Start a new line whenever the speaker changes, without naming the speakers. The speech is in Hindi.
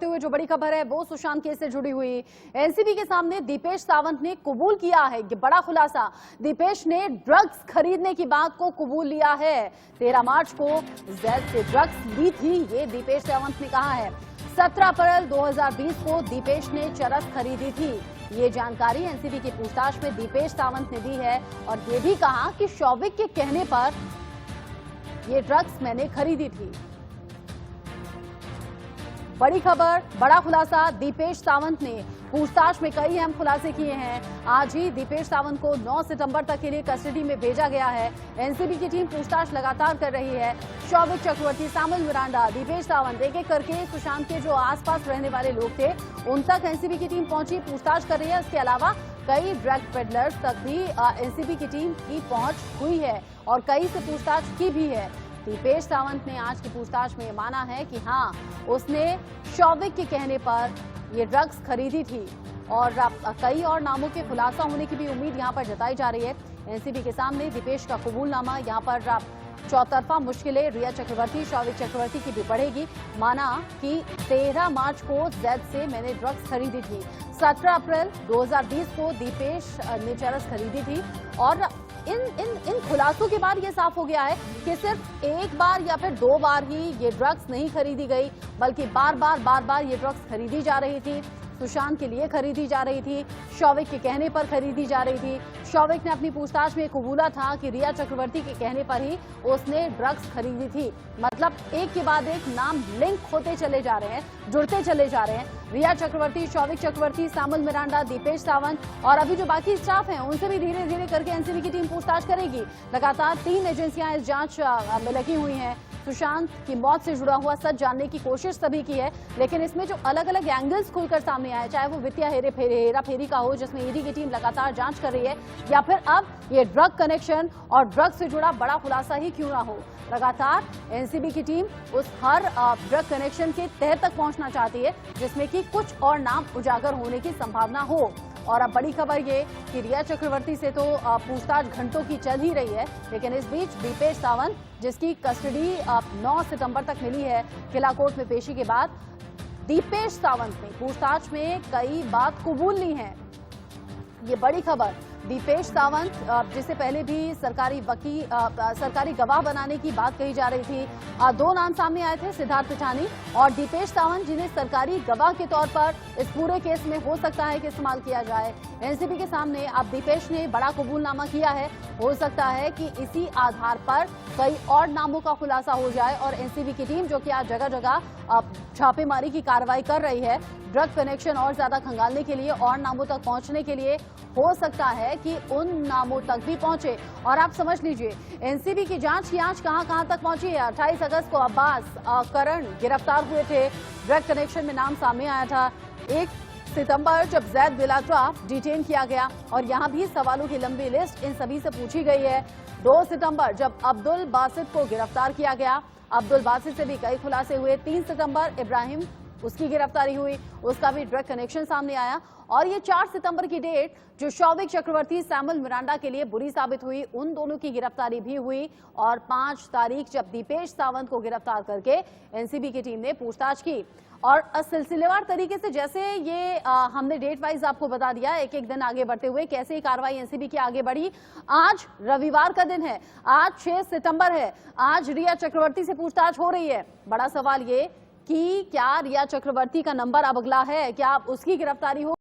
बढ़ते हुए जो बड़ी खबर है वो सुशांत केस से जुड़ी हुई। एनसीबी के सामने दीपेश सावंत ने कबूल किया है, ये बड़ा खुलासा। दीपेश ने ड्रग्स खरीदने की बात को कबूल लिया है। 13 मार्च को जैद से ड्रग्स ली थी, ये दीपेश सावंत ने कहा है। 17 अप्रैल 2020 को दीपेश ने चरस खरीदी थी। ये जानकारी एनसीबी की पूछताछ में दीपेश सावंत ने दी है और ये भी कहा कि शौविक के कहने पर ये ड्रग्स मैंने खरीदी थी। बड़ी खबर, बड़ा खुलासा। दीपेश सावंत ने पूछताछ में कई अहम खुलासे किए हैं। आज ही दीपेश सावंत को 9 सितंबर तक के लिए कस्टडी में भेजा गया है। एनसीबी की टीम पूछताछ लगातार कर रही है। शौविक चक्रवर्ती, सामुल मिरांडा, दीपेश सावंत, एक एक करके सुशांत के जो आसपास रहने वाले लोग थे उन तक एनसीबी की टीम पहुंची, पूछताछ कर रही है। इसके अलावा कई ड्रग पेडलर्स तक भी एनसीबी की टीम की पहुंच हुई है और कई से पूछताछ की भी है। दीपेश सावंत ने आज की पूछताछ में माना है कि हाँ, उसने शौविक के कहने पर ये ड्रग्स खरीदी थी और कई और नामों के खुलासा होने की भी उम्मीद यहां पर जताई जा रही है। एनसीबी के सामने दीपेश का कबूलनामा, यहां पर चौतरफा मुश्किलें रिया चक्रवर्ती, शौविक चक्रवर्ती की भी बढ़ेगी। माना कि 13 मार्च को जैद से मैंने ड्रग्स खरीदी थी। 17 अप्रैल 2020 को दीपेश ने चरस खरीदी थी और इन खुलासों के बाद ये साफ हो गया है कि सिर्फ एक बार या फिर 2 बार ही ये ड्रग्स नहीं खरीदी गई, बल्कि बार बार ये ड्रग्स खरीदी जा रही थी। सुशांत के लिए खरीदी जा रही थी, शौविक के कहने पर खरीदी जा रही थी। शौविक ने अपनी पूछताछ में कबूला था कि रिया चक्रवर्ती के कहने पर ही उसने ड्रग्स खरीदी थी। मतलब एक के बाद एक नाम लिंक होते चले जा रहे हैं, जुड़ते चले जा रहे हैं। रिया चक्रवर्ती, शौविक चक्रवर्ती, सामुल मिरांडा, दीपेश सावंत और अभी जो बाकी स्टाफ हैं उनसे भी धीरे धीरे करके एनसीबी की टीम पूछताछ करेगी। लगातार 3 एजेंसियां इस जांच में लगी हुई हैं। सुशांत की मौत से जुड़ा हुआ सच जानने की कोशिश सभी की है, लेकिन इसमें जो अलग अलग एंगल्स खुलकर सामने आए, चाहे वो वित्तीय हेरा फेरी का हो जिसमें ईडी की टीम लगातार जांच कर रही है, या फिर अब ये ड्रग कनेक्शन और ड्रग से जुड़ा बड़ा खुलासा ही क्यों ना हो, लगातार एनसीबी की टीम उस हर ड्रग कनेक्शन के तह तक पहुंचना चाहती है जिसमें कि कुछ और नाम उजागर होने की संभावना हो। और अब बड़ी खबर ये कि रिया चक्रवर्ती से तो पूछताछ घंटों की चल ही रही है, लेकिन इस बीच दीपेश सावंत, जिसकी कस्टडी 9 सितंबर तक मिली है किला कोर्ट में पेशी के बाद, दीपेश सावंत ने पूछताछ में कई बात कबूल ली है। ये बड़ी खबर। दीपेश सावंत, जिसे पहले भी सरकारी गवाह बनाने की बात कही जा रही थी, 2 नाम सामने आए थे, सिद्धार्थ पिठानी और दीपेश सावंत, जिन्हें सरकारी गवाह के तौर पर इस पूरे केस में हो सकता है कि इस्तेमाल किया जाए। एनसीबी के सामने अब दीपेश ने बड़ा कबूलनामा किया है। हो सकता है कि इसी आधार पर कई और नामों का खुलासा हो जाए और एनसीबी की टीम, जो कि आज जगह जगह छापेमारी की कार्रवाई कर रही है, ड्रग कनेक्शन और ज्यादा खंगालने के लिए और नामों तक पहुंचने के लिए, हो सकता है कि उन नामों तक भी पहुंचे। और आप समझ लीजिए एनसीबी की जांच की आंच कहां तक पहुंची है। 28 अगस्त को अब्बास, करण गिरफ्तार हुए थे, ड्रग कनेक्शन में नाम सामने आया था। 1 सितंबर जब जैद बिलात्रा डिटेन किया गया और यहां भी सवालों की लंबी लिस्ट इन सभी से पूछी गई है। 2 सितंबर जब अब्दुल बासित को गिरफ्तार किया गया, अब्दुल बासित से भी कई खुलासे हुए। 3 सितंबर इब्राहिम, उसकी गिरफ्तारी हुई, उसका भी ड्रग कनेक्शन सामने आया। और ये 4 सितंबर की डेट जो शौविक चक्रवर्ती, सामुल मिरांडा के लिए बुरी साबित हुई, उन दोनों की गिरफ्तारी भी हुई। और 5 तारीख जब दीपेश सावंत को गिरफ्तार करके एनसीबी की टीम ने पूछताछ की। और सिलसिलेवार तरीके से जैसे ये हमने डेट वाइज आपको बता दिया, एक एक दिन आगे बढ़ते हुए कैसे ये कार्रवाई एनसीबी की आगे बढ़ी। आज रविवार का दिन है, आज 6 सितंबर है, आज रिया चक्रवर्ती से पूछताछ हो रही है। बड़ा सवाल ये कि क्या रिया चक्रवर्ती का नंबर अब अगला है, क्या अब उसकी गिरफ्तारी हो।